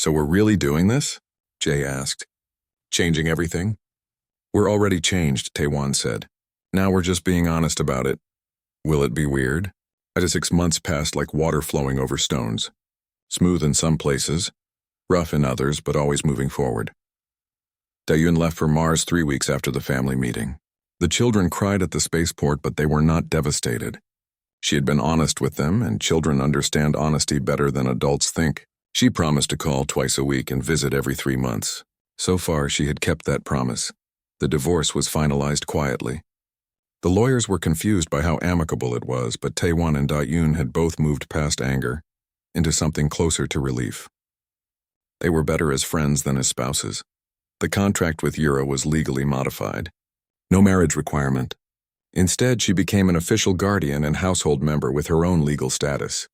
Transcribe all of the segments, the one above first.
So we're really doing this? Jay asked. Changing everything? We're already changed, Taewon said. Now we're just being honest about it. Will it be weird? 6 months passed like water flowing over stones. Smooth in some places, rough in others, but always moving forward. Dayun left for Mars 3 weeks after the family meeting. The children cried at the spaceport, but they were not devastated. She had been honest with them, and children understand honesty better than adults think. She promised to call twice a week and visit every 3 months. So far, she had kept that promise. The divorce was finalized quietly. The lawyers were confused by how amicable it was, but Taewon and Dayun had both moved past anger into something closer to relief. They were better as friends than as spouses. The contract with Yura was legally modified. No marriage requirement. Instead, she became an official guardian and household member with her own legal status.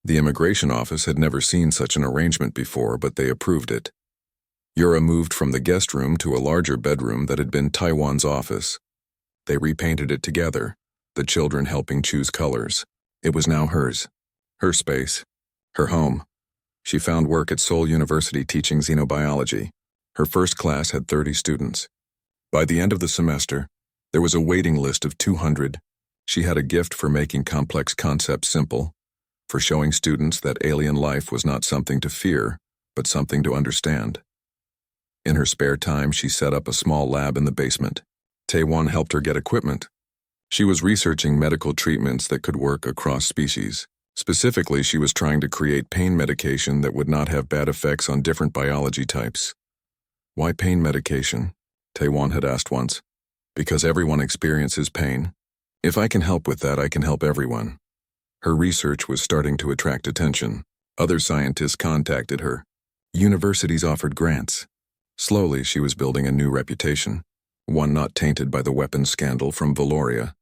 The immigration office had never seen such an arrangement before, but they approved it. Yura moved from the guest room to a larger bedroom that had been Taewon's office. They repainted it together, the children helping choose colors. It was now hers. Her space. Her home. She found work at Seoul University teaching xenobiology. Her first class had 30 students. By the end of the semester, there was a waiting list of 200. She had a gift for making complex concepts simple, for showing students that alien life was not something to fear, but something to understand. In her spare time, she set up a small lab in the basement. Taewon helped her get equipment. She was researching medical treatments that could work across species. Specifically, she was trying to create pain medication that would not have bad effects on different biology types. Why pain medication? Taewon had asked once. Because everyone experiences pain. If I can help with that, I can help everyone. Her research was starting to attract attention. Other scientists contacted her. Universities offered grants. Slowly, she was building a new reputation, one not tainted by the weapons scandal from Valoria.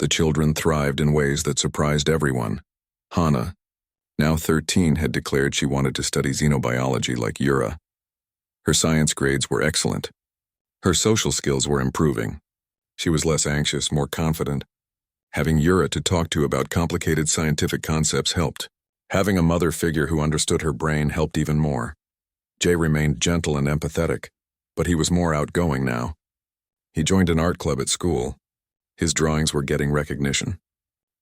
The children thrived in ways that surprised everyone. Hana, now 13, had declared she wanted to study xenobiology like Yura. Her science grades were excellent. Her social skills were improving. She was less anxious, more confident. Having Yura to talk to about complicated scientific concepts helped. Having a mother figure who understood her brain helped even more. Jay remained gentle and empathetic, but he was more outgoing now. He joined an art club at school. His drawings were getting recognition.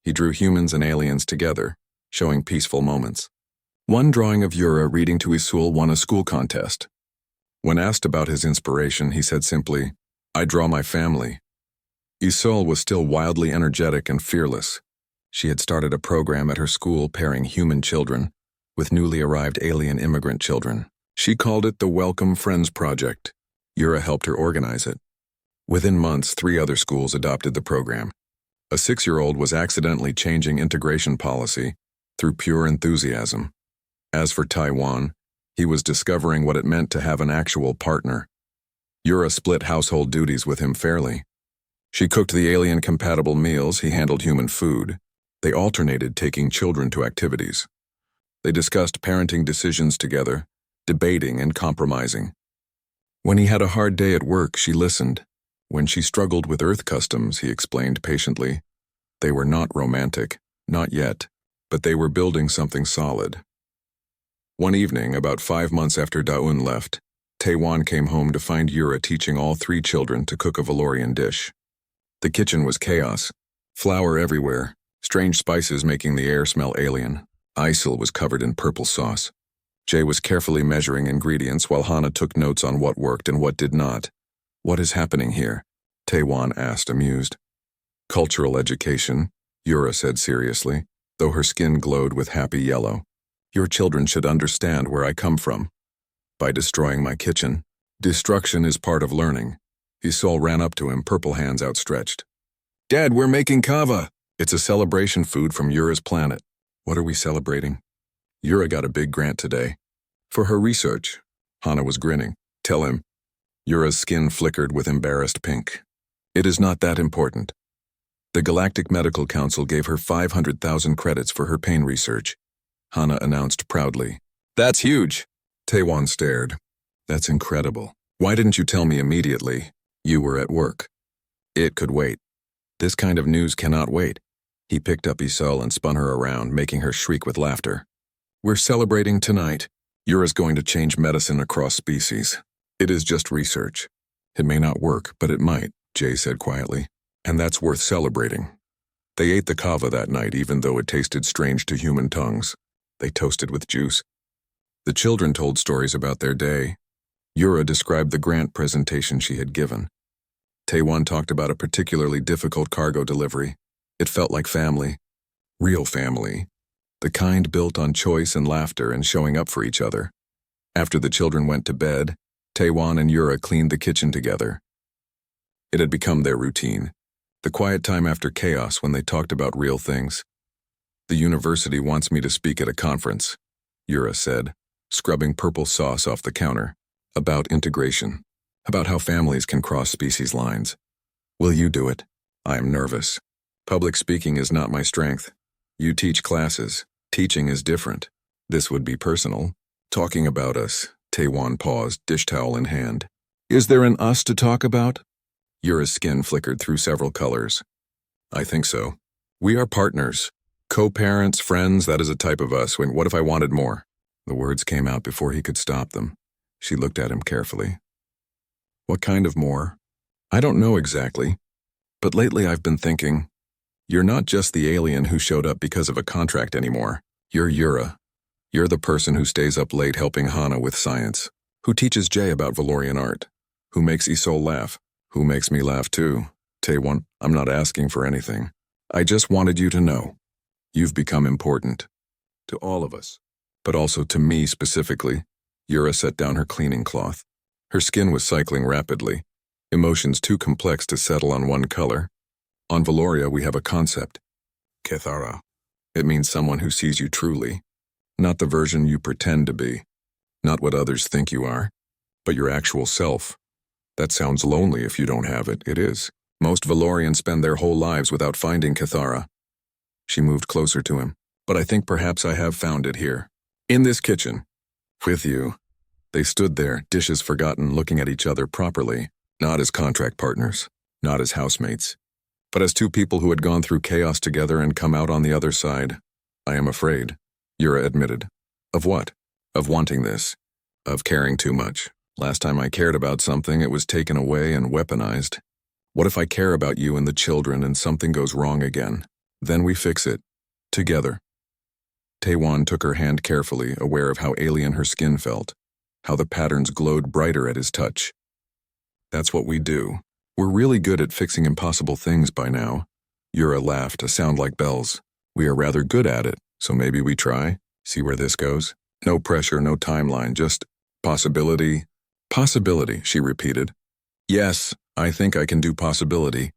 He drew humans and aliens together, showing peaceful moments. One drawing of Yura reading to Isul won a school contest. When asked about his inspiration, he said simply, "I draw my family." Isul was still wildly energetic and fearless. She had started a program at her school pairing human children with newly arrived alien immigrant children. She called it the Welcome Friends Project. Yura helped her organize it. Within months, 3 other schools adopted the program. A 6-year-old was accidentally changing integration policy through pure enthusiasm. As for Taewon, he was discovering what it meant to have an actual partner. Yura split household duties with him fairly. She cooked the alien-compatible meals, he handled human food. They alternated taking children to activities. They discussed parenting decisions together, debating and compromising. When he had a hard day at work, she listened. When she struggled with Earth customs, he explained patiently. They were not romantic, not yet, but they were building something solid. One evening, about 5 months after Daun left, Taewon came home to find Yura teaching all 3 children to cook a Valorian dish. The kitchen was chaos. Flour everywhere, strange spices making the air smell alien. Isil was covered in purple sauce. Jay was carefully measuring ingredients while Hana took notes on what worked and what did not. "What is happening here?" Taewon asked, amused. "Cultural education," Yura said seriously, though her skin glowed with happy yellow. "Your children should understand where I come from. By destroying my kitchen, destruction is part of learning." Isil ran up to him, purple hands outstretched. "Dad, we're making kava." "It's a celebration food from Yura's planet." "What are we celebrating?" "Yura got a big grant today. For her research." Hana was grinning. "Tell him." Yura's skin flickered with embarrassed pink. "It is not that important." The Galactic Medical Council gave her 500,000 credits for her pain research. Hana announced proudly. "That's huge." Taewon stared. "That's incredible. Why didn't you tell me immediately? You were at work." "It could wait." "This kind of news cannot wait." He picked up Isil and spun her around, making her shriek with laughter. "We're celebrating tonight. Yura's going to change medicine across species. It is just research. It may not work, but it might, Jay said quietly. And that's worth celebrating. They ate the kava that night even though it tasted strange to human tongues. They toasted with juice. The children told stories about their day. Yura described the grant presentation she had given. Taewon talked about a particularly difficult cargo delivery. It felt like family. Real family. The kind built on choice and laughter and showing up for each other. After the children went to bed, Taewon and Yura cleaned the kitchen together. It had become their routine. The quiet time after chaos when they talked about real things. The university wants me to speak at a conference, Yura said, scrubbing purple sauce off the counter. About integration. About how families can cross species lines. Will you do it? I am nervous. Public speaking is not my strength. You teach classes. Teaching is different. This would be personal. Talking about us. Taewon paused, dish towel in hand. Is there an us to talk about? Yura's skin flickered through several colors. I think so. We are partners. Co-parents, friends, that is a type of us. What if I wanted more? The words came out before he could stop them. She looked at him carefully. What kind of more? I don't know exactly. But lately I've been thinking, you're not just the alien who showed up because of a contract anymore. You're Yura. You're the person who stays up late helping Hana with science, who teaches Jay about Valorian art, who makes Isol laugh, who makes me laugh too. Taewon, I'm not asking for anything. I just wanted you to know. You've become important. To all of us. But also to me specifically. Yura set down her cleaning cloth. Her skin was cycling rapidly. Emotions too complex to settle on one color. On Valoria we have a concept. Kethara. It means someone who sees you truly. Not the version you pretend to be. Not what others think you are. But your actual self. That sounds lonely if you don't have it. It is. Most Valorians spend their whole lives without finding Kethara. She moved closer to him. But I think perhaps I have found it here. In this kitchen. With you. They stood there, dishes forgotten, looking at each other properly. Not as contract partners. Not as housemates. But as two people who had gone through chaos together and come out on the other side. I am afraid. Yura admitted. Of what? Of wanting this. Of caring too much. Last time I cared about something, it was taken away and weaponized. What if I care about you and the children and something goes wrong again? Then we fix it. Together. Taewon took her hand carefully, aware of how alien her skin felt. How the patterns glowed brighter at his touch. That's what we do. We're really good at fixing impossible things by now. Yura laughed, a sound like bells. We are rather good at it, so maybe we try, see where this goes. No pressure, no timeline, just possibility. Possibility, she repeated. Yes, I think I can do possibility.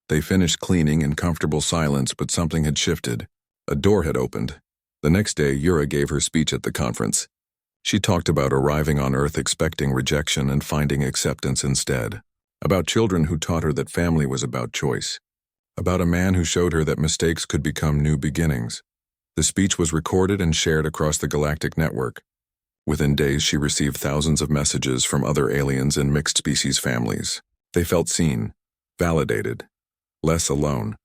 They finished cleaning in comfortable silence, but something had shifted. A door had opened. The next day, Yura gave her speech at the conference. She talked about arriving on Earth expecting rejection and finding acceptance instead. About children who taught her that family was about choice. About a man who showed her that mistakes could become new beginnings. The speech was recorded and shared across the Galactic network. Within days, she received thousands of messages from other aliens and mixed species families. They felt seen, validated, less alone.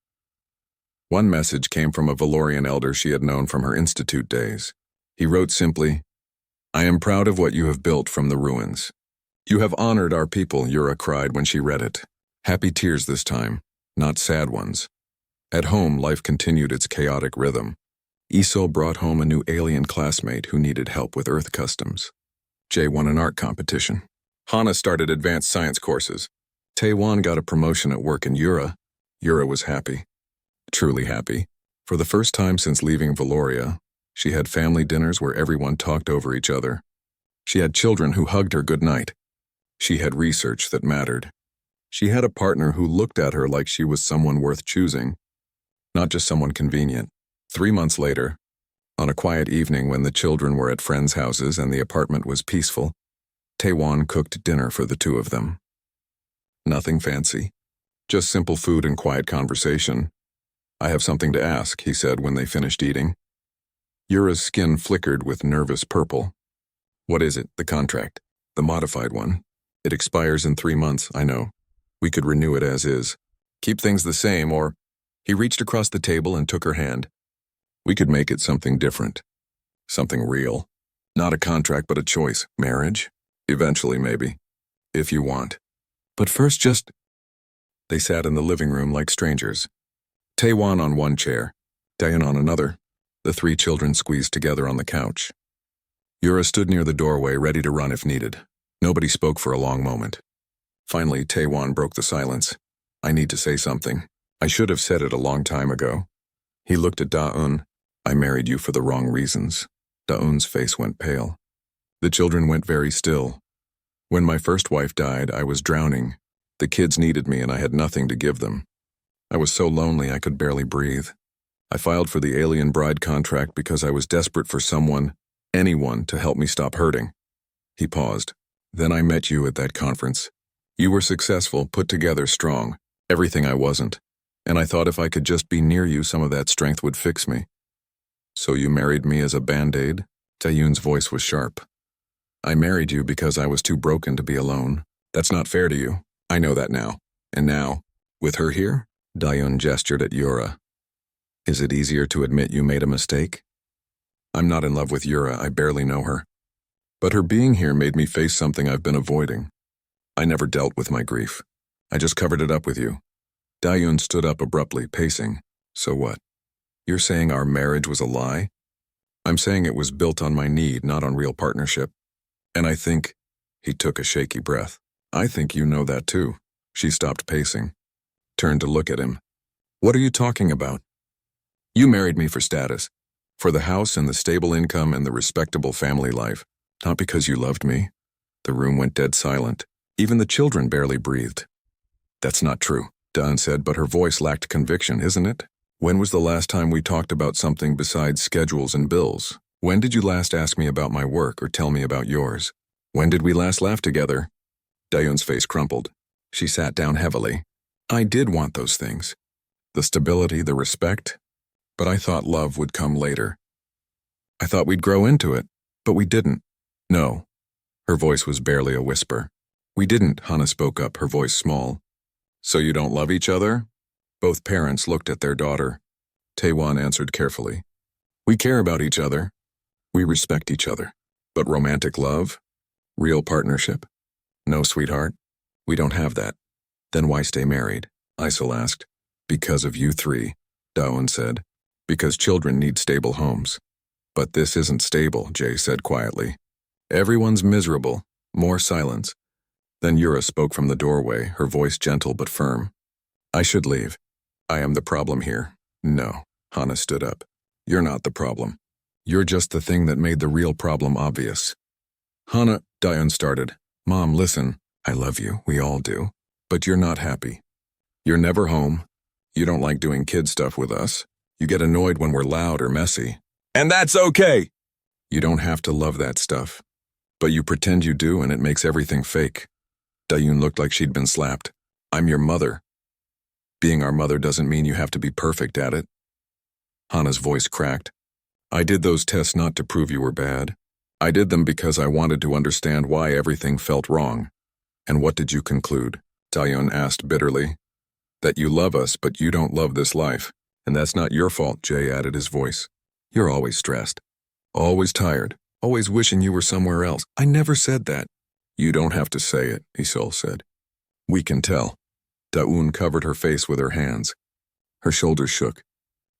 One message came from a Valorian elder she had known from her institute days. He wrote simply, I am proud of what you have built from the ruins. You have honored our people, Yura cried when she read it. Happy tears this time, not sad ones. At home, life continued its chaotic rhythm. Isol brought home a new alien classmate who needed help with Earth customs. Jay won an art competition. Hana started advanced science courses. Taewon got a promotion at work, and Yura was happy. Truly happy. For the first time since leaving Valoria, she had family dinners where everyone talked over each other. She had children who hugged her goodnight. She had research that mattered. She had a partner who looked at her like she was someone worth choosing, not just someone convenient. 3 months later, on a quiet evening when the children were at friends' houses and the apartment was peaceful, Taewon cooked dinner for the two of them. Nothing fancy, just simple food and quiet conversation. I have something to ask, he said when they finished eating. Yura's skin flickered with nervous purple. What is it? The contract. The modified one. It expires in 3 months, I know. We could renew it as is. Keep things the same, or... He reached across the table and took her hand. We could make it something different. Something real. Not a contract, but a choice. Marriage? Eventually, maybe. If you want. But first just... They sat in the living room like strangers. Taewon on one chair, Daeun on another. The three children squeezed together on the couch. Yura stood near the doorway, ready to run if needed. Nobody spoke for a long moment. Finally, Taewon broke the silence. I need to say something. I should have said it a long time ago. He looked at Daeun. I married you for the wrong reasons. Daeun's face went pale. The children went very still. When my first wife died, I was drowning. The kids needed me and I had nothing to give them. I was so lonely I could barely breathe. I filed for the alien bride contract because I was desperate for someone, anyone, to help me stop hurting. He paused. Then I met you at that conference. You were successful, put together, strong, everything I wasn't. And I thought if I could just be near you, some of that strength would fix me. So you married me as a band-aid? Taeyoon's voice was sharp. I married you because I was too broken to be alone. That's not fair to you. I know that now. And now, with her here? Daeun gestured at Yura. Is it easier to admit you made a mistake? I'm not in love with Yura, I barely know her. But her being here made me face something I've been avoiding. I never dealt with my grief. I just covered it up with you. Daeun stood up abruptly, pacing. So what? You're saying our marriage was a lie? I'm saying it was built on my need, not on real partnership. And I think... He took a shaky breath. I think you know that too. She stopped pacing. Turned to look at him. What are you talking about? You married me for status. For the house and the stable income and the respectable family life. Not because you loved me. The room went dead silent. Even the children barely breathed. That's not true, Daeun said, but her voice lacked conviction, isn't it? When was the last time we talked about something besides schedules and bills? When did you last ask me about my work or tell me about yours? When did we last laugh together? Daeun's face crumpled. She sat down heavily. I did want those things. The stability, the respect. But I thought love would come later. I thought we'd grow into it, but we didn't. No. Her voice was barely a whisper. We didn't, Hana spoke up, her voice small. So you don't love each other? Both parents looked at their daughter. Taewon answered carefully. We care about each other. We respect each other. But romantic love? Real partnership? No, sweetheart. We don't have that. Then why stay married? Isol asked. Because of you three, Daeun said. Because children need stable homes. But this isn't stable, Jay said quietly. Everyone's miserable. More silence. Then Yura spoke from the doorway, her voice gentle but firm. I should leave. I am the problem here. No, Hana stood up. You're not the problem. You're just the thing that made the real problem obvious. Hana, Daeun started. Mom, listen. I love you, we all do. But you're not happy. You're never home. You don't like doing kid stuff with us. You get annoyed when we're loud or messy. And that's okay! You don't have to love that stuff. But you pretend you do and it makes everything fake. Daeun looked like she'd been slapped. I'm your mother. Being our mother doesn't mean you have to be perfect at it. Hana's voice cracked. I did those tests not to prove you were bad. I did them because I wanted to understand why everything felt wrong. And what did you conclude? Daeun asked bitterly. That you love us, but you don't love this life. And that's not your fault, Jay added, his voice. You're always stressed. Always tired. Always wishing you were somewhere else. I never said that. You don't have to say it, Isol said. We can tell. Daeun covered her face with her hands. Her shoulders shook.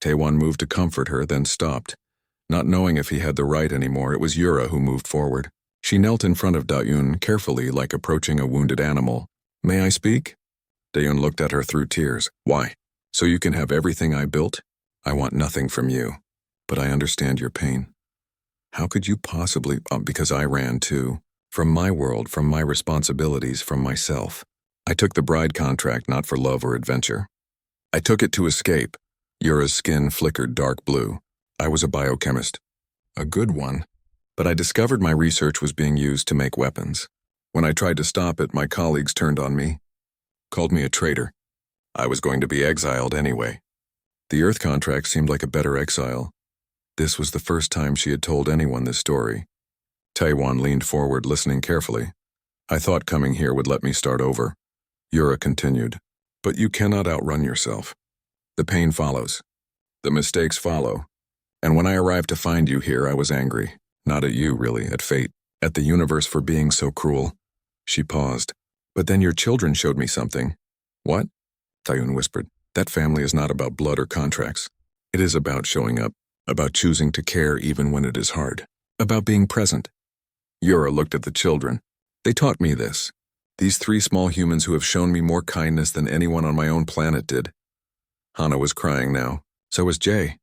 Taewon moved to comfort her, then stopped. Not knowing if he had the right anymore, it was Yura who moved forward. She knelt in front of Daeun, carefully, like approaching a wounded animal. May I speak? Daeun looked at her through tears. Why? So you can have everything I built? I want nothing from you. But I understand your pain. How could you possibly... because I ran too. From my world, from my responsibilities, from myself. I took the bride contract not for love or adventure. I took it to escape. Yura's skin flickered dark blue. I was a biochemist. A good one. But I discovered my research was being used to make weapons. When I tried to stop it, my colleagues turned on me. Called me a traitor. I was going to be exiled anyway. The Earth contract seemed like a better exile. This was the first time she had told anyone this story. Taewon leaned forward, listening carefully. I thought coming here would let me start over. Yura continued. But you cannot outrun yourself. The pain follows. The mistakes follow. And when I arrived to find you here, I was angry. Not at you, really, at fate. At the universe for being so cruel. She paused. But then your children showed me something. What? Tayun whispered. That family is not about blood or contracts. It is about showing up, about choosing to care even when it is hard, about being present. Yura looked at the children. They taught me this. These 3 small humans who have shown me more kindness than anyone on my own planet did. Hana was crying now. So was Jay.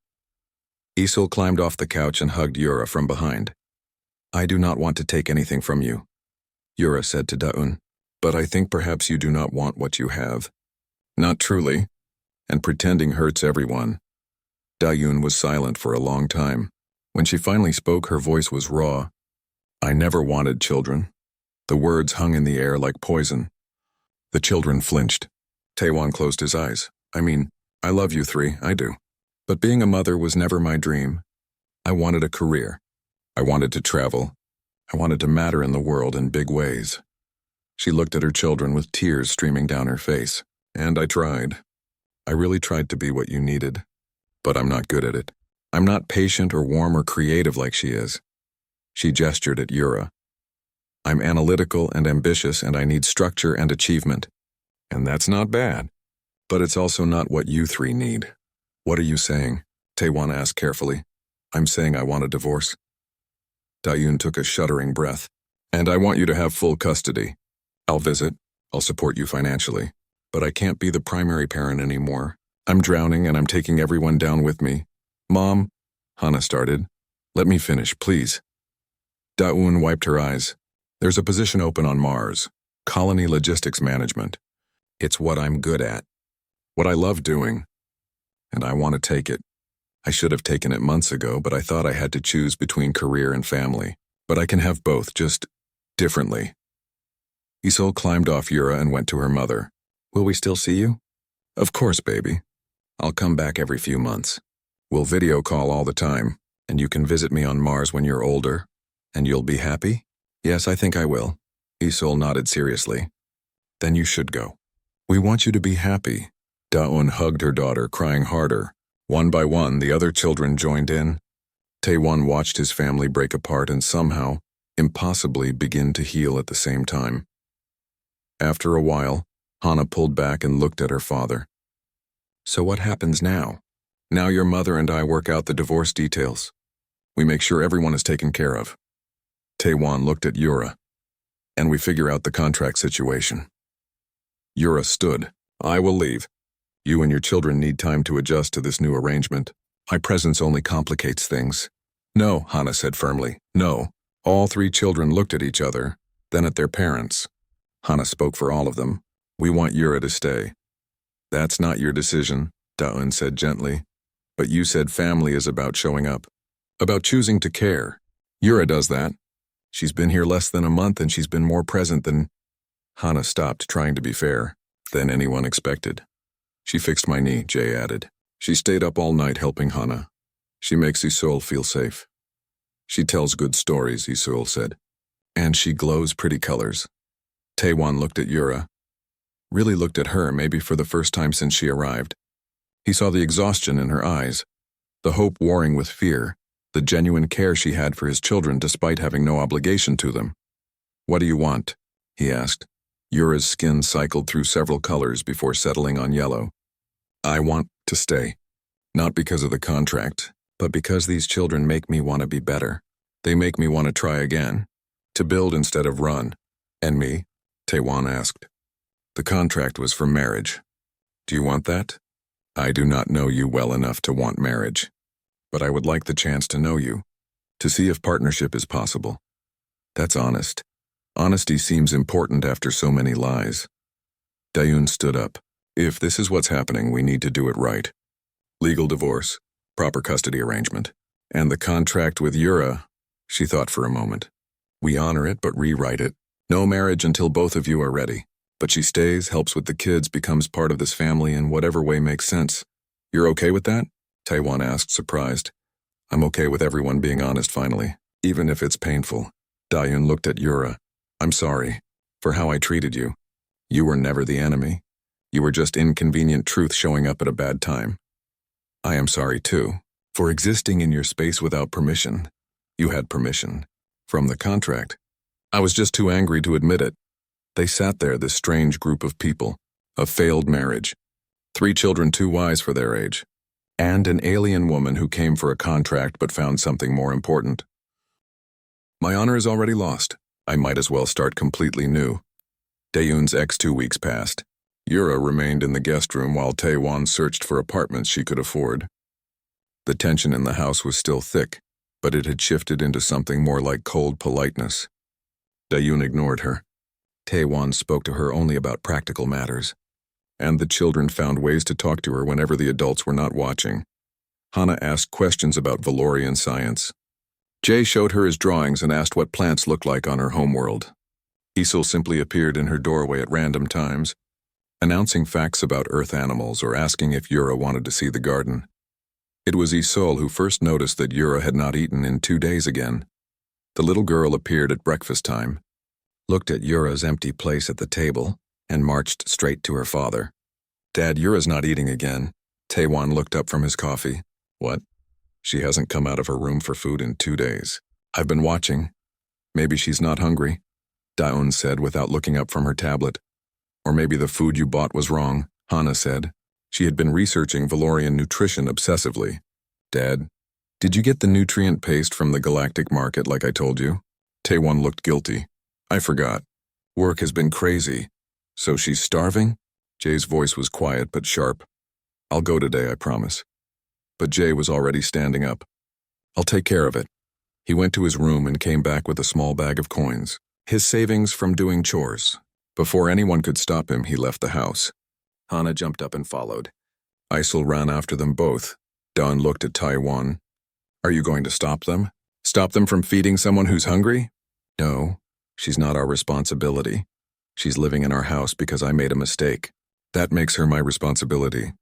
Isil climbed off the couch and hugged Yura from behind. I do not want to take anything from you, Yura said to Daun, but I think perhaps you do not want what you have. Not truly. And pretending hurts everyone. Dayun was silent for a long time. When she finally spoke, her voice was raw. I never wanted children. The words hung in the air like poison. The children flinched. Taewon closed his eyes. I love you 3, I do. But being a mother was never my dream. I wanted a career. I wanted to travel. I wanted to matter in the world in big ways. She looked at her children with tears streaming down her face. And I tried. I really tried to be what you needed. But I'm not good at it. I'm not patient or warm or creative like she is. She gestured at Yura. I'm analytical and ambitious, and I need structure and achievement. And that's not bad. But it's also not what you 3 need. What are you saying? Taewon asked carefully. I'm saying I want a divorce. Dayun took a shuddering breath. And I want you to have full custody. I'll visit. I'll support you financially. But I can't be the primary parent anymore. I'm drowning and I'm taking everyone down with me. Mom, Hana started. Let me finish, please. Daun wiped her eyes. There's a position open on Mars. Colony Logistics Management. It's what I'm good at. What I love doing. And I want to take it. I should have taken it months ago, but I thought I had to choose between career and family. But I can have both, just differently. Isil climbed off Yura and went to her mother. Will we still see you? Of course, baby. I'll come back every few months. We'll video call all the time, and you can visit me on Mars when you're older. And you'll be happy? Yes, I think I will. Isil nodded seriously. Then you should go. We want you to be happy. Daun hugged her daughter, crying harder. One by one, the other children joined in. Taewon watched his family break apart and somehow, impossibly, begin to heal at the same time. After a while, Hana pulled back and looked at her father. So what happens now? Now your mother and I work out the divorce details. We make sure everyone is taken care of. Taewon looked at Yura. And we figure out the contract situation. Yura stood. I will leave. You and your children need time to adjust to this new arrangement. My presence only complicates things. No, Hana said firmly. No. All 3 children looked at each other, then at their parents. Hana spoke for all of them. We want Yura to stay. That's not your decision, Daun said gently. But you said family is about showing up. About choosing to care. Yura does that. She's been here less than a month and she's been more present than... Hana stopped, trying to be fair, than anyone expected. She fixed my knee, Jay added. She stayed up all night helping Hana. She makes Isul feel safe. She tells good stories, Isul said. And she glows pretty colors. Taewon looked at Yura. Really looked at her, maybe for the first time since she arrived. He saw the exhaustion in her eyes, the hope warring with fear, the genuine care she had for his children despite having no obligation to them. What do you want? He asked. Yura's skin cycled through several colors before settling on yellow. I want to stay. Not because of the contract, but because these children make me want to be better. They make me want to try again, to build instead of run. And me? Taewon asked. The contract was for marriage. Do you want that? I do not know you well enough to want marriage. But I would like the chance to know you, to see if partnership is possible. That's honest. Honesty seems important after so many lies. Dayun stood up. If this is what's happening, we need to do it right. Legal divorce, proper custody arrangement, and the contract with Yura. She thought for a moment. We honor it, but rewrite it. No marriage until both of you are ready. But she stays, helps with the kids, becomes part of this family in whatever way makes sense. You're okay with that? Taewon asked, surprised. I'm okay with everyone being honest finally, even if it's painful. Dayun looked at Yura. I'm sorry for how I treated you. You were never the enemy. You were just inconvenient truth showing up at a bad time. I am sorry too, for existing in your space without permission. You had permission. From the contract. I was just too angry to admit it. They sat there, this strange group of people. A failed marriage. 3 children too wise for their age. And an alien woman who came for a contract but found something more important. My honor is already lost. I might as well start completely new. Daeun's ex 2 weeks passed. Yura remained in the guest room while Taewon searched for apartments she could afford. The tension in the house was still thick, but it had shifted into something more like cold politeness. Daeun ignored her. Taewon spoke to her only about practical matters. And the children found ways to talk to her whenever the adults were not watching. Hana asked questions about Valorian science. Jae showed her his drawings and asked what plants looked like on her homeworld. Isul simply appeared in her doorway at random times, announcing facts about Earth animals or asking if Yura wanted to see the garden. It was Isul who first noticed that Yura had not eaten in 2 days again. The little girl appeared at breakfast time, looked at Yura's empty place at the table, and marched straight to her father. Dad, Yura's not eating again. Taewon looked up from his coffee. What? She hasn't come out of her room for food in 2 days. I've been watching. Maybe she's not hungry, Daeun said without looking up from her tablet. Or maybe the food you bought was wrong, Hana said. She had been researching Valorian nutrition obsessively. Dad, did you get the nutrient paste from the Galactic market like I told you? Taewon looked guilty. I forgot. Work has been crazy. So she's starving? Jae's voice was quiet but sharp. I'll go today, I promise. But Jae was already standing up. I'll take care of it. He went to his room and came back with a small bag of coins. His savings from doing chores. Before anyone could stop him, he left the house. Hana jumped up and followed. Isul ran after them both. Dawn looked at Taewon. Are you going to stop them? Stop them from feeding someone who's hungry? No, she's not our responsibility. She's living in our house because I made a mistake. That makes her my responsibility.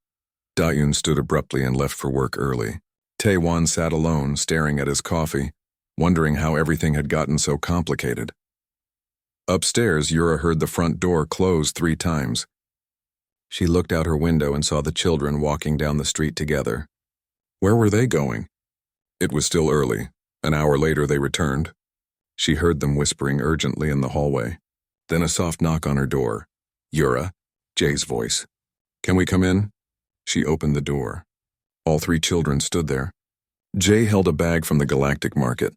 Daeun stood abruptly and left for work early. Taewon sat alone, staring at his coffee, wondering how everything had gotten so complicated. Upstairs, Yura heard the front door close 3 times. She looked out her window and saw the children walking down the street together. Where were they going? It was still early. An hour later they returned. She heard them whispering urgently in the hallway. Then a soft knock on her door. Yura, Jae's voice. Can we come in? She opened the door. All 3 children stood there. Jae held a bag from the Galactic market.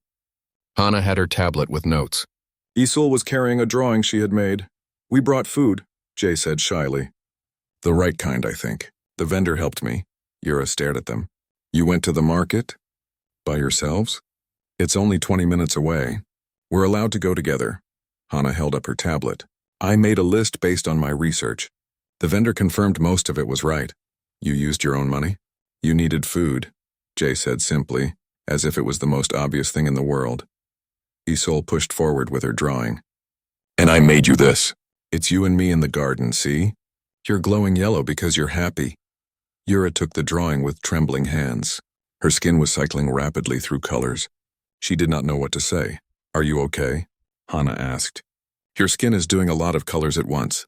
Hana had her tablet with notes. Isul was carrying a drawing she had made. We brought food, Jae said shyly. The right kind, I think. The vendor helped me. Yura stared at them. You went to the market? By yourselves? It's only 20 minutes away. We're allowed to go together. Hana held up her tablet. I made a list based on my research. The vendor confirmed most of it was right. You used your own money? You needed food, Jae said simply, as if it was the most obvious thing in the world. Isul pushed forward with her drawing. And I made you this. It's you and me in the garden, see? You're glowing yellow because you're happy. Yura took the drawing with trembling hands. Her skin was cycling rapidly through colors. She did not know what to say. Are you okay? Hana asked. Your skin is doing a lot of colors at once.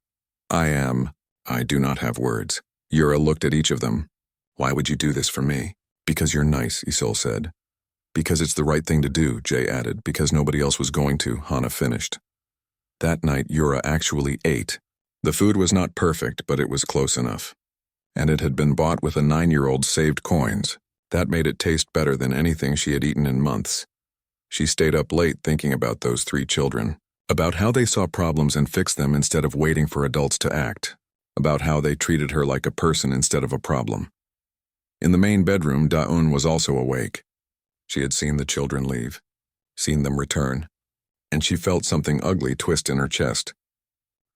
I do not have words. Yura looked at each of them. Why would you do this for me? Because you're nice, Isul said. Because it's the right thing to do, Jae added. Because nobody else was going to, Hana finished. That night, Yura actually ate. The food was not perfect, but it was close enough. And it had been bought with a 9-year-old's saved coins. That made it taste better than anything she had eaten in months. She stayed up late thinking about those 3 children, about how they saw problems and fixed them instead of waiting for adults to act, about how they treated her like a person instead of a problem. In the main bedroom, Daeun was also awake. She had seen the children leave, seen them return, and she felt something ugly twist in her chest.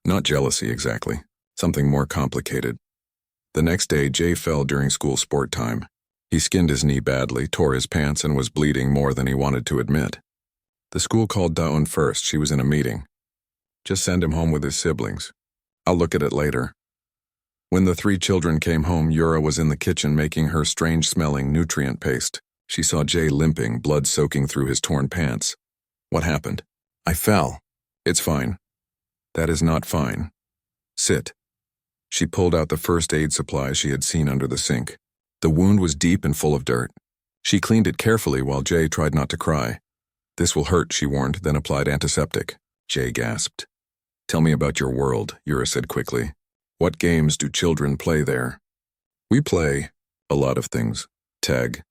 Not jealousy exactly, something more complicated. The next day, Jae fell during school sport time. He skinned his knee badly, tore his pants, and was bleeding more than he wanted to admit. The school called Daeun first. She was in a meeting. Just send him home with his siblings. I'll look at it later. When the 3 children came home, Yura was in the kitchen making her strange-smelling nutrient paste. She saw Jae limping, blood soaking through his torn pants. What happened? I fell. It's fine. That is not fine. Sit. She pulled out the first aid supplies she had seen under the sink. The wound was deep and full of dirt. She cleaned it carefully while Jae tried not to cry. This will hurt, she warned, then applied antiseptic. Jay gasped. Tell me about your world, Yura said quickly. What games do children play there? We play a lot of things. Tag,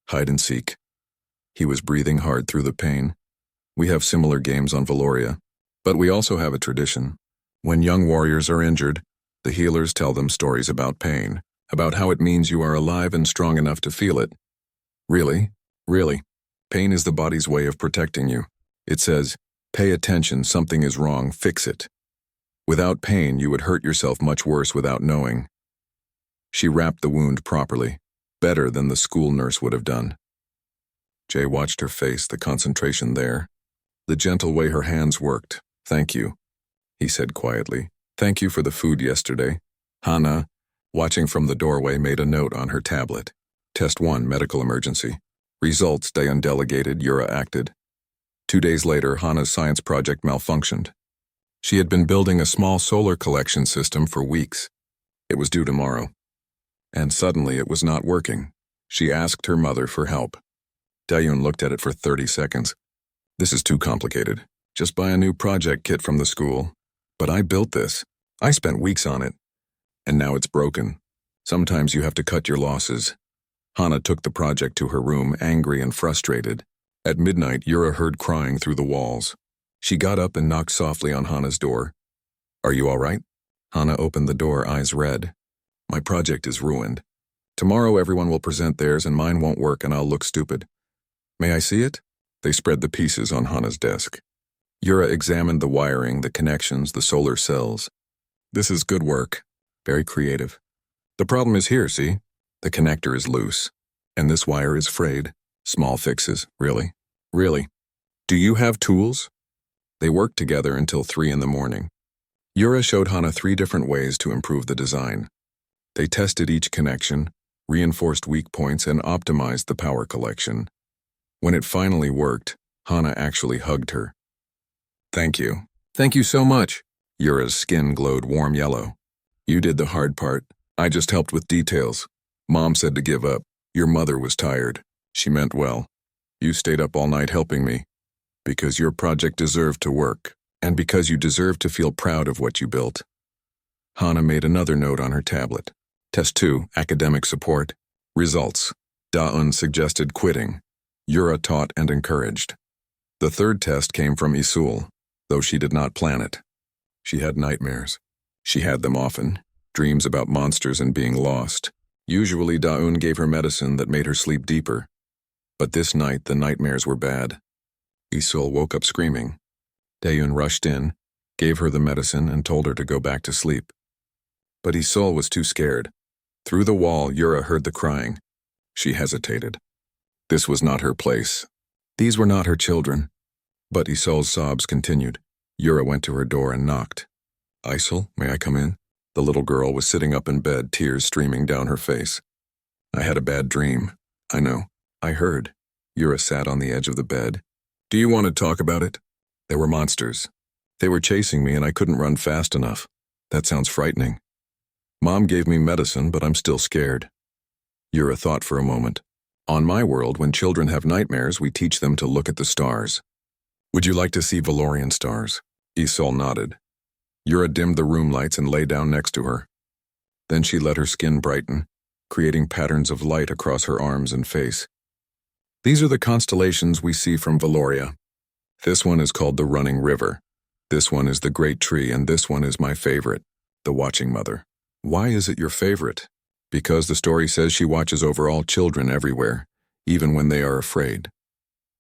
hide and seek. He was breathing hard through the pain. We have similar games on Valoria, but we also have a tradition. When young warriors are injured, the healers tell them stories about pain, about how it means you are alive and strong enough to feel it. Really? Really. Pain is the body's way of protecting you. It says, pay attention, something is wrong, fix it. Without pain, you would hurt yourself much worse without knowing. She wrapped the wound properly, better than the school nurse would have done. Jay watched her face, the concentration there, the gentle way her hands worked. Thank you, he said quietly. Thank you for the food yesterday. Hana, watching from the doorway, made a note on her tablet. Test 1, medical emergency. Results, stay undelegated, Yura acted. 2 days later, Hana's science project malfunctioned. She had been building a small solar collection system for weeks. It was due tomorrow. And suddenly it was not working. She asked her mother for help. Dayun looked at it for 30 seconds. This is too complicated. Just buy a new project kit from the school. But I built this. I spent weeks on it. And now it's broken. Sometimes you have to cut your losses. Hana took the project to her room, angry and frustrated. At midnight, Yura heard crying through the walls. She got up and knocked softly on Hana's door. Are you all right? Hana opened the door, eyes red. My project is ruined. Tomorrow everyone will present theirs and mine won't work and I'll look stupid. May I see it? They spread the pieces on Hana's desk. Yura examined the wiring, the connections, the solar cells. This is good work. Very creative. The problem is here, see? The connector is loose. And this wire is frayed. Small fixes, really? Really? Do you have tools? They worked together until 3 in the morning. Yura showed Hana 3 different ways to improve the design. They tested each connection, reinforced weak points, and optimized the power collection. When it finally worked, Hana actually hugged her. Thank you. Thank you so much. Yura's skin glowed warm yellow. You did the hard part. I just helped with details. Mom said to give up. Your mother was tired. She meant well. You stayed up all night helping me. Because your project deserved to work, and because you deserve to feel proud of what you built. Hana made another note on her tablet. Test 2, academic support. Results. Daun suggested quitting. Yura taught and encouraged. The third test came from Isul, though she did not plan it. She had nightmares. She had them often, dreams about monsters and being lost. Usually Daun gave her medicine that made her sleep deeper. But this night the nightmares were bad. Isul woke up screaming. Daun rushed in, gave her the medicine and told her to go back to sleep. But Isul was too scared. Through the wall, Yura heard the crying. She hesitated. This was not her place. These were not her children. But Isol's sobs continued. Yura went to her door and knocked. Isul, may I come in? The little girl was sitting up in bed, tears streaming down her face. I had a bad dream. I know. I heard. Yura sat on the edge of the bed. Do you want to talk about it? There were monsters. They were chasing me and I couldn't run fast enough. That sounds frightening. Mom gave me medicine, but I'm still scared. Yura thought for a moment. On my world, when children have nightmares, we teach them to look at the stars. Would you like to see Valorian stars? Isul nodded. Yura dimmed the room lights and lay down next to her. Then she let her skin brighten, creating patterns of light across her arms and face. These are the constellations we see from Valoria. This one is called the Running River. This one is the Great Tree, and this one is my favorite, the Watching Mother. Why is it your favorite? Because the story says she watches over all children everywhere, even when they are afraid.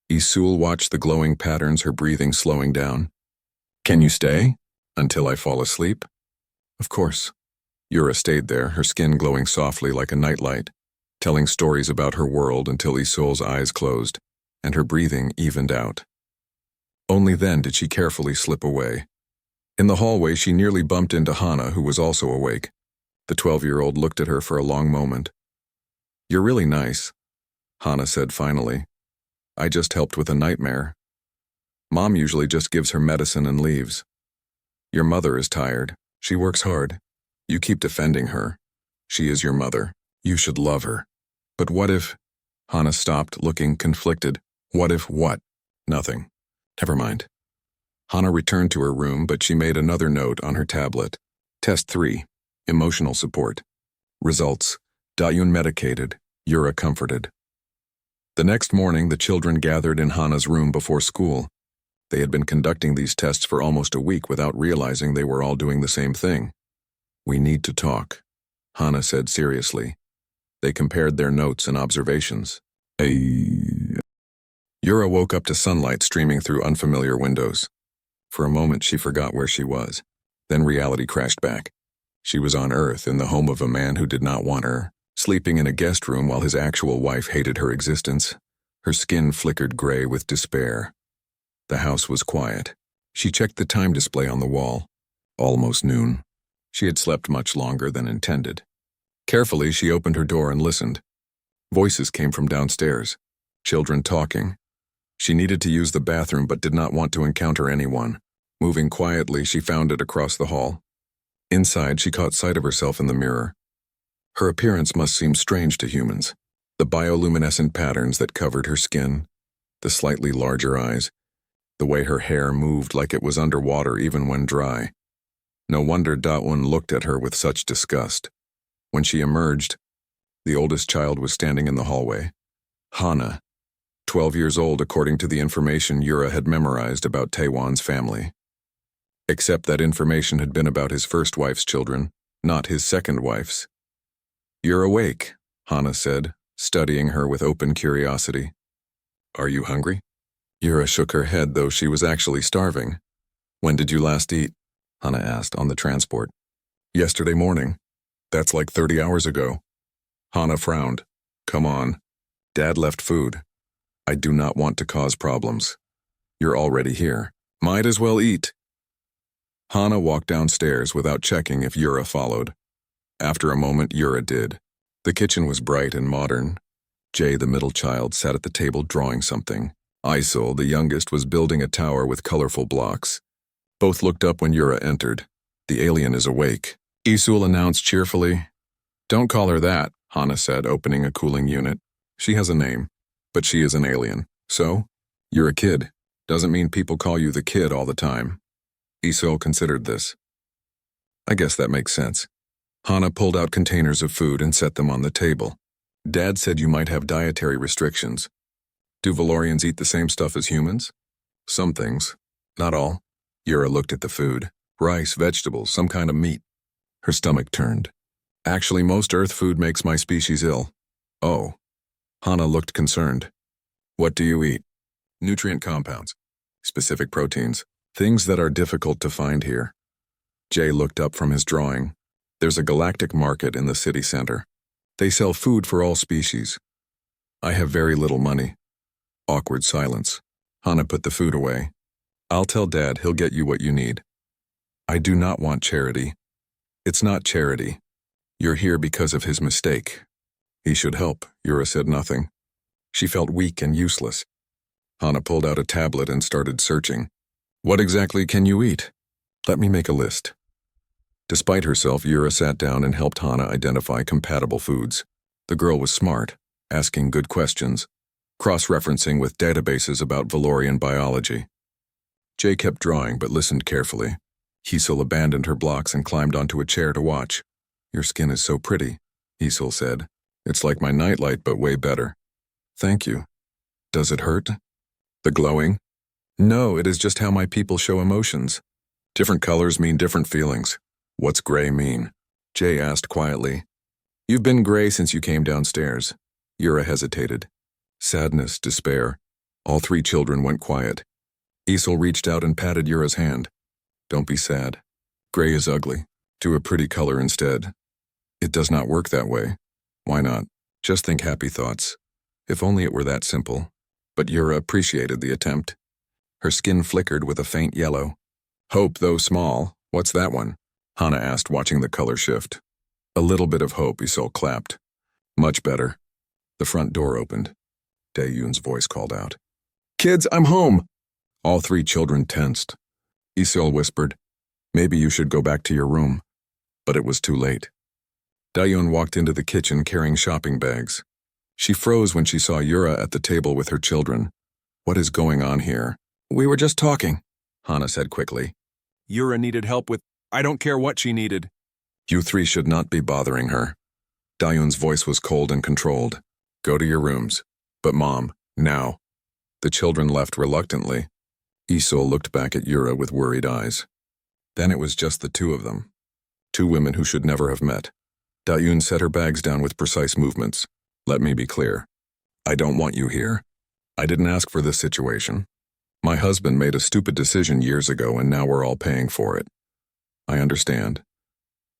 Isul watched the glowing patterns, her breathing slowing down. Can you stay? Until I fall asleep? Of course. Yura stayed there, her skin glowing softly like a nightlight, telling stories about her world until Isul's eyes closed, and her breathing evened out. Only then did she carefully slip away. In the hallway, she nearly bumped into Hana, who was also awake. The 12-year-old looked at her for a long moment. You're really nice, Hana said finally. I just helped with a nightmare. Mom usually just gives her medicine and leaves. Your mother is tired. She works hard. You keep defending her. She is your mother. You should love her. But what if... Hana stopped, looking conflicted. What if what? Nothing. Never mind. Hana returned to her room, but she made another note on her tablet. Test 3. Emotional support. Results. Dayun medicated. Yura comforted. The next morning, the children gathered in Hana's room before school. They had been conducting these tests for almost a week without realizing they were all doing the same thing. We need to talk, Hana said seriously. They compared their notes and observations. Yura woke up to sunlight streaming through unfamiliar windows. For a moment, she forgot where she was. Then reality crashed back. She was on Earth in the home of a man who did not want her, sleeping in a guest room while his actual wife hated her existence. Her skin flickered gray with despair. The house was quiet. She checked the time display on the wall. Almost noon. She had slept much longer than intended. Carefully, she opened her door and listened. Voices came from downstairs. Children talking. She needed to use the bathroom but did not want to encounter anyone. Moving quietly, she found it across the hall. Inside, she caught sight of herself in the mirror. Her appearance must seem strange to humans. The bioluminescent patterns that covered her skin, the slightly larger eyes, the way her hair moved like it was underwater even when dry. No wonder Daun looked at her with such disgust. When she emerged, the oldest child was standing in the hallway. Hana, 12 years old according to the information Yura had memorized about Taewan's family. Except that information had been about his first wife's children, not his second wife's. "You're awake," Hana said, studying her with open curiosity. "Are you hungry?" Yura shook her head, though she was actually starving. "When did you last eat?" Hana asked on the transport. "Yesterday morning. That's like 30 hours ago." Hana frowned. "Come on. Dad left food. I do not want to cause problems. You're already here. Might as well eat." Hana walked downstairs without checking if Yura followed. After a moment, Yura did. The kitchen was bright and modern. Jay, the middle child, sat at the table drawing something. Isil, the youngest, was building a tower with colorful blocks. Both looked up when Yura entered. "The alien is awake," Isul announced cheerfully. "Don't call her that," Hana said, opening a cooling unit. "She has a name, but she is an alien. So? You're a kid. Doesn't mean people call you the kid all the time." Isul considered this. "I guess that makes sense." Hana pulled out containers of food and set them on the table. "Dad said you might have dietary restrictions. Do Valorians eat the same stuff as humans?" "Some things. Not all." Yura looked at the food. "Rice, vegetables, some kind of meat." Her stomach turned. "Actually, most Earth food makes my species ill." "Oh." Hana looked concerned. "What do you eat?" "Nutrient compounds. Specific proteins. Things that are difficult to find here." Jay looked up from his drawing. "There's a galactic market in the city center. They sell food for all species. I have very little money." Awkward silence. Hana put the food away. "I'll tell Dad he'll get you what you need." "I do not want charity." "It's not charity. You're here because of his mistake." "He should help." Yura said nothing. She felt weak and useless. Hana pulled out a tablet and started searching. "What exactly can you eat?" "Let me make a list." Despite herself, Yura sat down and helped Hana identify compatible foods. The girl was smart, asking good questions, cross-referencing with databases about Valorian biology. Jay kept drawing but listened carefully. Isil abandoned her blocks and climbed onto a chair to watch. "Your skin is so pretty," Isil said. "It's like my nightlight, but way better." "Thank you." "Does it hurt?" "The glowing?" "No, it is just how my people show emotions. Different colors mean different feelings." "What's gray mean?" Jay asked quietly. "You've been gray since you came downstairs." Yura hesitated. Sadness, despair. All three children went quiet. Isil reached out and patted Yura's hand. "Don't be sad. Gray is ugly. Do a pretty color instead." "It does not work that way." "Why not? Just think happy thoughts." If only it were that simple. But Yura appreciated the attempt. Her skin flickered with a faint yellow. "Hope, though small. What's that one?" Hana asked, watching the color shift. "A little bit of hope," Isil clapped. "Much better." The front door opened. Daeyun's voice called out. "Kids, I'm home!" All three children tensed. Isil whispered, "Maybe you should go back to your room." But it was too late. Daeyun walked into the kitchen carrying shopping bags. She froze when she saw Yura at the table with her children. What is going on here? We were just talking, Hana said quickly. Yura needed help with, I don't care what she needed. You three should not be bothering her. Dayun's voice was cold and controlled. Go to your rooms. But Mom, now. The children left reluctantly. Isul looked back at Yura with worried eyes. Then it was just the two of them. Two women who should never have met. Dayun set her bags down with precise movements. Let me be clear. I don't want you here. I didn't ask for this situation. My husband made a stupid decision years ago and now we're all paying for it. I understand.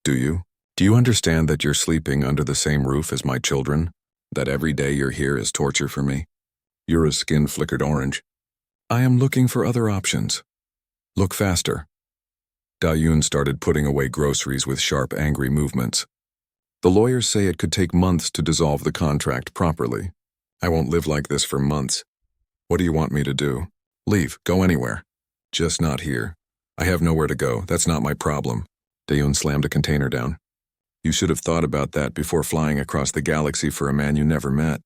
Do you? Do you understand that you're sleeping under the same roof as my children? That every day you're here is torture for me? Yura's skin flickered orange. I am looking for other options. Look faster. Dayun started putting away groceries with sharp, angry movements. The lawyers say it could take months to dissolve the contract properly. I won't live like this for months. What do you want me to do? Leave, go anywhere. Just not here. I have nowhere to go, that's not my problem. Dayun slammed a container down. You should have thought about that before flying across the galaxy for a man you never met.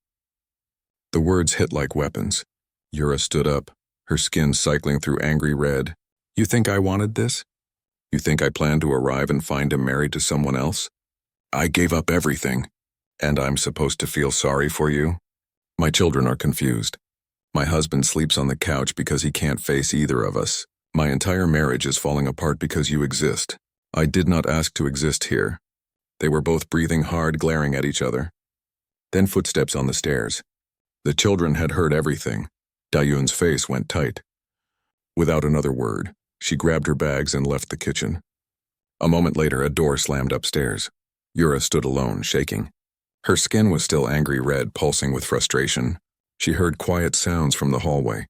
The words hit like weapons. Yura stood up, her skin cycling through angry red. You think I wanted this? You think I planned to arrive and find him married to someone else? I gave up everything. And I'm supposed to feel sorry for you? My children are confused. My husband sleeps on the couch because he can't face either of us. My entire marriage is falling apart because you exist. I did not ask to exist here. They were both breathing hard, glaring at each other. Then footsteps on the stairs. The children had heard everything. Dayun's face went tight. Without another word, she grabbed her bags and left the kitchen. A moment later, a door slammed upstairs. Yura stood alone, shaking. Her skin was still angry red, pulsing with frustration. She heard quiet sounds from the hallway.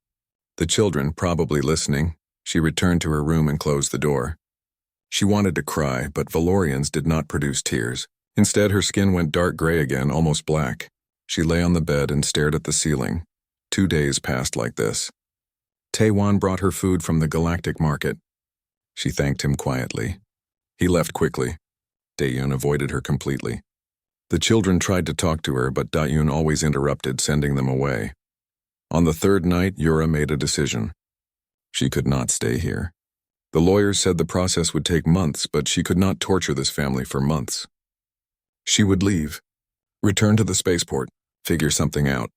The children, probably listening, she returned to her room and closed the door. She wanted to cry, but Valorians did not produce tears. Instead, her skin went dark gray again, almost black. She lay on the bed and stared at the ceiling. 2 days passed like this. Taewon brought her food from the Galactic market. She thanked him quietly. He left quickly. Dayun avoided her completely. The children tried to talk to her, but Dayun always interrupted, sending them away. On the third night, Yura made a decision. She could not stay here. The lawyers said the process would take months, but she could not torture this family for months. She would leave, return to the spaceport, figure something out.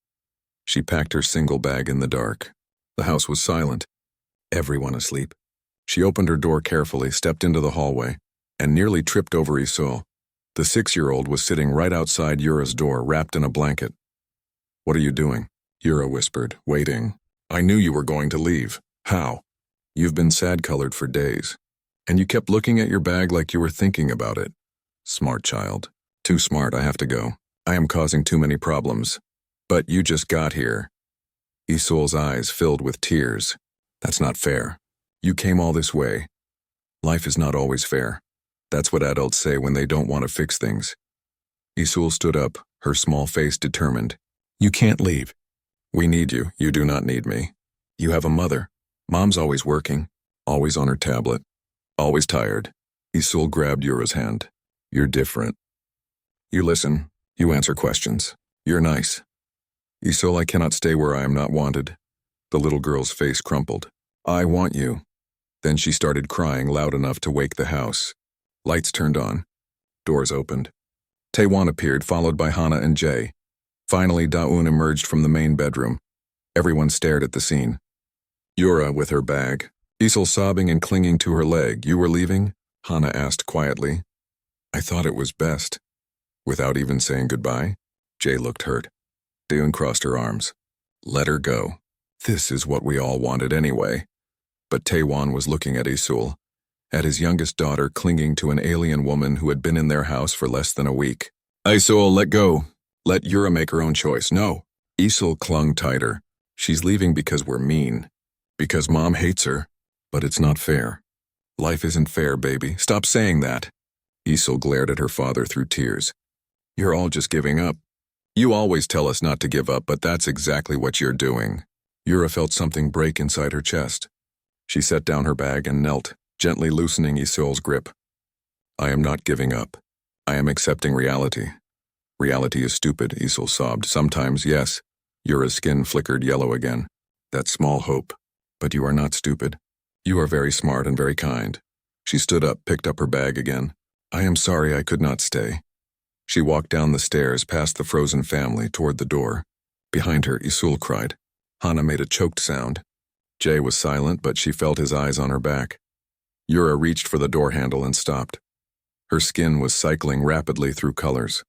She packed her single bag in the dark. The house was silent, everyone asleep. She opened her door carefully, stepped into the hallway, and nearly tripped over Isul. The 6-year-old was sitting right outside Yura's door, wrapped in a blanket. What are you doing? Yura whispered, waiting. I knew you were going to leave. How? You've been sad-colored for days. And you kept looking at your bag like you were thinking about it. Smart child. Too smart, I have to go. I am causing too many problems. But you just got here. Isul's eyes filled with tears. That's not fair. You came all this way. Life is not always fair. That's what adults say when they don't want to fix things. Isul stood up, her small face determined. You can't leave. We need you. You do not need me. You have a mother. Mom's always working, always on her tablet, always tired. Isul grabbed Yura's hand. You're different. You listen. You answer questions. You're nice. Isul, I cannot stay where I am not wanted. The little girl's face crumpled. I want you. Then she started crying loud enough to wake the house. Lights turned on. Doors opened. Taewon appeared, followed by Hana and Jae. Finally, Daeun emerged from the main bedroom. Everyone stared at the scene. Yura with her bag. Isul sobbing and clinging to her leg. You were leaving? Hana asked quietly. I thought it was best. Without even saying goodbye? Jae looked hurt. Daeun crossed her arms. Let her go. This is what we all wanted anyway. But Taewon was looking at Isul, at his youngest daughter clinging to an alien woman who had been in their house for less than a week. Isul, let go. Let Yura make her own choice. No. Isul clung tighter. She's leaving because we're mean. Because Mom hates her. But it's not fair. Life isn't fair, baby. Stop saying that. Isul glared at her father through tears. You're all just giving up. You always tell us not to give up, but that's exactly what you're doing. Yura felt something break inside her chest. She set down her bag and knelt, gently loosening Isul's grip. I am not giving up. I am accepting reality. Reality is stupid, Isul sobbed. Sometimes, yes. Yura's skin flickered yellow again. That small hope. But you are not stupid. You are very smart and very kind. She stood up, picked up her bag again. I am sorry I could not stay. She walked down the stairs past the frozen family toward the door. Behind her, Isul cried. Hana made a choked sound. Jay was silent, but she felt his eyes on her back. Yura reached for the door handle and stopped. Her skin was cycling rapidly through colors.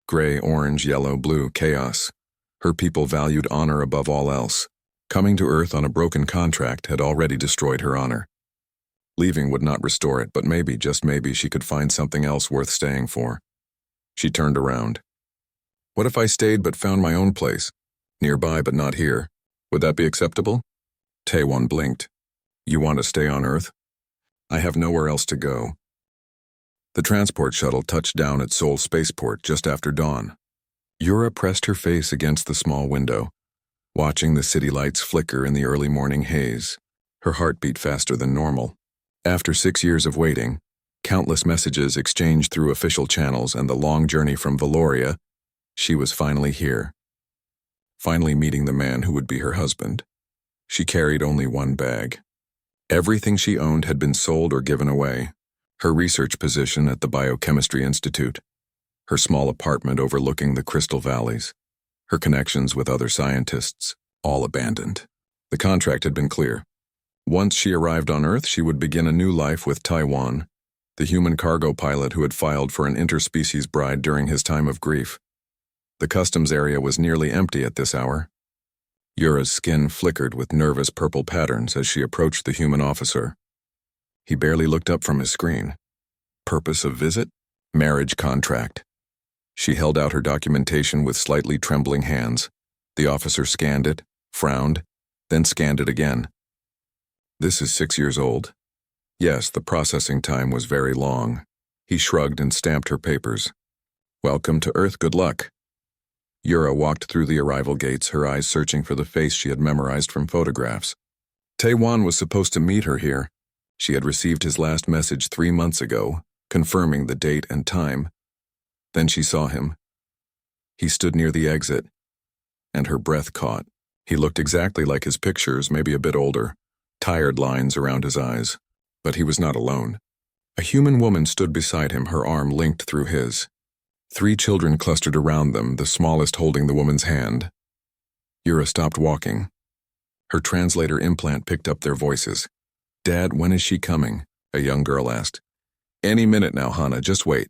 Gray, orange, yellow, blue, chaos. Her people valued honor above all else. Coming to Earth on a broken contract had already destroyed her honor. Leaving would not restore it, but maybe, just maybe, she could find something else worth staying for. She turned around. What if I stayed but found my own place? Nearby but not here. Would that be acceptable? Taewon blinked. You want to stay on Earth? I have nowhere else to go. The transport shuttle touched down at Seoul Spaceport just after dawn. Yura pressed her face against the small window, watching the city lights flicker in the early morning haze. Her heart beat faster than normal. After 6 years of waiting, countless messages exchanged through official channels and the long journey from Valoria, she was finally here. Finally meeting the man who would be her husband. She carried only one bag. Everything she owned had been sold or given away. Her research position at the Biochemistry Institute, her small apartment overlooking the Crystal Valleys, her connections with other scientists, all abandoned. The contract had been clear. Once she arrived on Earth, she would begin a new life with Taewon, the human cargo pilot who had filed for an interspecies bride during his time of grief. The customs area was nearly empty at this hour. Yura's skin flickered with nervous purple patterns as she approached the human officer. He barely looked up from his screen. Purpose of visit? Marriage contract. She held out her documentation with slightly trembling hands. The officer scanned it, frowned, then scanned it again. This is 6 years old. Yes, the processing time was very long. He shrugged and stamped her papers. Welcome to Earth, good luck. Yura walked through the arrival gates, her eyes searching for the face she had memorized from photographs. Taewon was supposed to meet her here. She had received his last message 3 months ago, confirming the date and time. Then she saw him. He stood near the exit, and her breath caught. He looked exactly like his pictures, maybe a bit older, tired lines around his eyes. But he was not alone. A human woman stood beside him, her arm linked through his. 3 children clustered around them, the smallest holding the woman's hand. Yura stopped walking. Her translator implant picked up their voices. Dad, when is she coming? A young girl asked. Any minute now, Hana, just wait.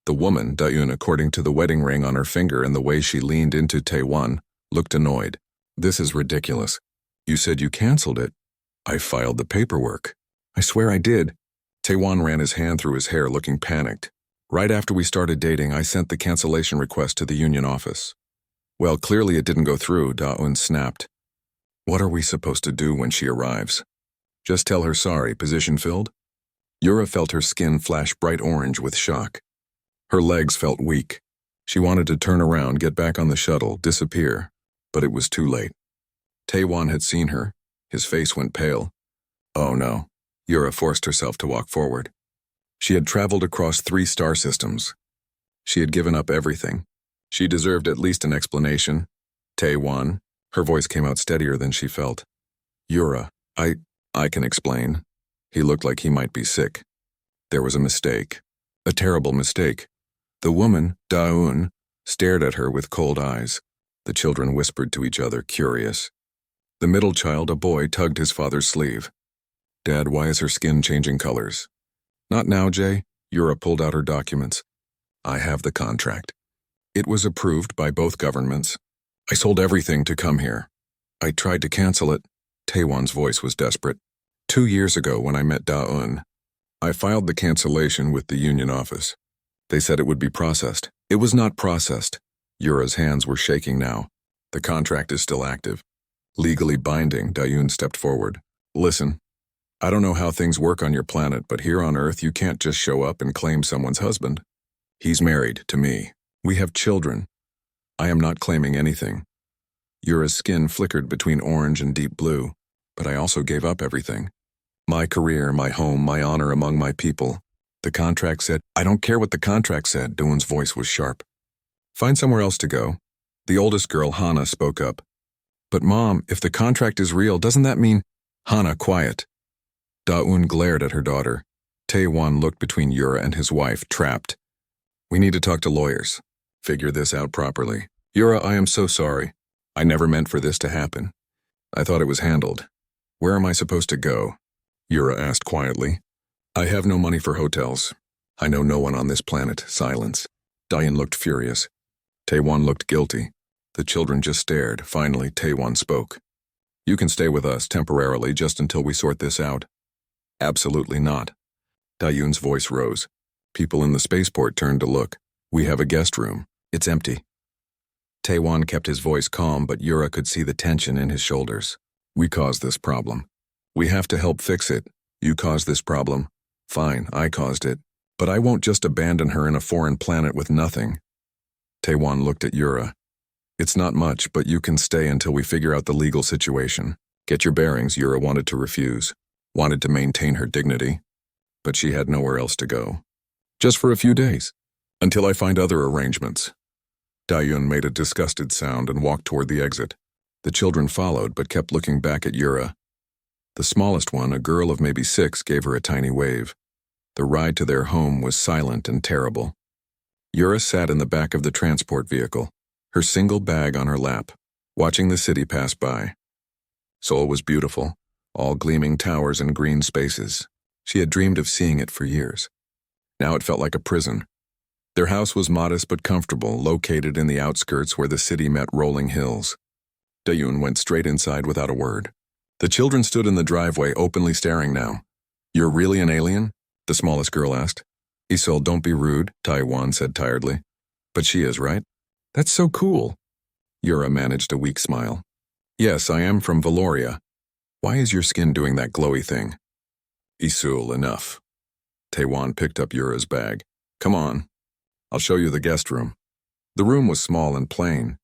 The woman, Daeun, according to the wedding ring on her finger and the way she leaned into Taewon, looked annoyed. This is ridiculous. You said you canceled it. I filed the paperwork. I swear I did. Taewon ran his hand through his hair, looking panicked. Right after we started dating, I sent the cancellation request to the union office. Well, clearly it didn't go through, Daeun snapped. What are we supposed to do when she arrives? Just tell her sorry, position filled? Yura felt her skin flash bright orange with shock. Her legs felt weak. She wanted to turn around, get back on the shuttle, disappear. But it was too late. Taewon had seen her. His face went pale. Oh no. Yura forced herself to walk forward. She had traveled across 3 star systems. She had given up everything. She deserved at least an explanation. Taewon. Her voice came out steadier than she felt. Yura, I can explain. He looked like he might be sick. There was a mistake. A terrible mistake. The woman, Daeun, stared at her with cold eyes. The children whispered to each other, curious. The middle child, a boy, tugged his father's sleeve. Dad, why is her skin changing colors? Not now, Jay. Yura pulled out her documents. I have the contract. It was approved by both governments. I sold everything to come here. I tried to cancel it. Taewon's voice was desperate. 2 years ago when I met Daeun, I filed the cancellation with the union office. They said it would be processed. It was not processed. Yura's hands were shaking now. The contract is still active. Legally binding, Daeun stepped forward. Listen, I don't know how things work on your planet, but here on Earth you can't just show up and claim someone's husband. He's married to me. We have children. I am not claiming anything. Yura's skin flickered between orange and deep blue, but I also gave up everything. My career, my home, my honor among my people. The contract said, I don't care what the contract said, Daeun's voice was sharp. Find somewhere else to go. The oldest girl, Hana, spoke up. But Mom, if the contract is real, doesn't that mean— Hana, quiet. Da-un glared at her daughter. Tae-won looked between Yura and his wife, trapped. We need to talk to lawyers. Figure this out properly. Yura, I am so sorry. I never meant for this to happen. I thought it was handled. Where am I supposed to go? Yura asked quietly. I have no money for hotels. I know no one on this planet. Silence. Dayan looked furious. Tae-won looked guilty. The children just stared. Finally, Tae-won spoke. You can stay with us temporarily just until we sort this out. Absolutely not. Dayun's voice rose. People in the spaceport turned to look. We have a guest room. It's empty. Tae-won kept his voice calm, but Yura could see the tension in his shoulders. We caused this problem. We have to help fix it. You caused this problem. Fine, I caused it. But I won't just abandon her in a foreign planet with nothing. Tae-won looked at Yura. It's not much, but you can stay until we figure out the legal situation. Get your bearings. Yura wanted to refuse. Wanted to maintain her dignity. But she had nowhere else to go. Just for a few days. Until I find other arrangements. Dayun made a disgusted sound and walked toward the exit. The children followed, but kept looking back at Yura. The smallest one, a girl of maybe 6, gave her a tiny wave. The ride to their home was silent and terrible. Yura sat in the back of the transport vehicle, her single bag on her lap, watching the city pass by. Seoul was beautiful, all gleaming towers and green spaces. She had dreamed of seeing it for years. Now it felt like a prison. Their house was modest but comfortable, located in the outskirts where the city met rolling hills. Dayun went straight inside without a word. The children stood in the driveway, openly staring now. You're really an alien? The smallest girl asked. Isol, don't be rude, Tae-won said tiredly. But she is, right? That's so cool. Yura managed a weak smile. Yes, I am from Valoria. Why is your skin doing that glowy thing? Isul, enough. Tae-won picked up Yura's bag. Come on. I'll show you the guest room. The room was small and plain.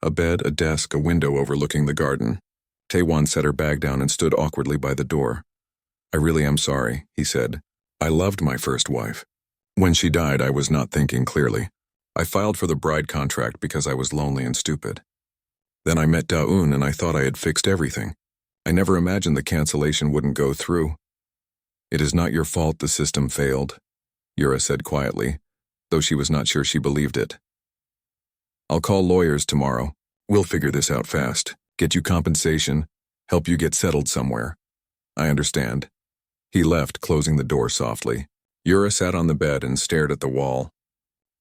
A bed, a desk, a window overlooking the garden. Tae-won set her bag down and stood awkwardly by the door. I really am sorry, he said. I loved my first wife. When she died, I was not thinking clearly. I filed for the bride contract because I was lonely and stupid. Then I met Da-un and I thought I had fixed everything. I never imagined the cancellation wouldn't go through. It is not your fault the system failed, Yura said quietly, though she was not sure she believed it. I'll call lawyers tomorrow. We'll figure this out fast. Get you compensation, help you get settled somewhere. I understand. He left, closing the door softly. Yura sat on the bed and stared at the wall.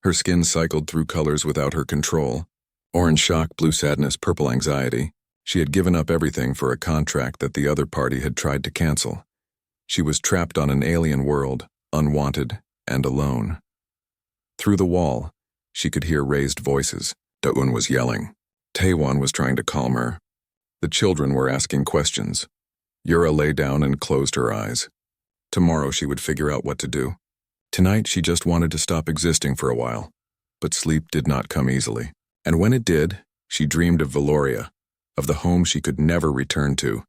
Her skin cycled through colors without her control. Orange shock, blue sadness, purple anxiety. She had given up everything for a contract that the other party had tried to cancel. She was trapped on an alien world, unwanted and alone. Through the wall, she could hear raised voices. Da-un was yelling. Tae-won was trying to calm her. The children were asking questions. Yura lay down and closed her eyes. Tomorrow she would figure out what to do. Tonight she just wanted to stop existing for a while. But sleep did not come easily. And when it did, she dreamed of Valoria, of the home she could never return to.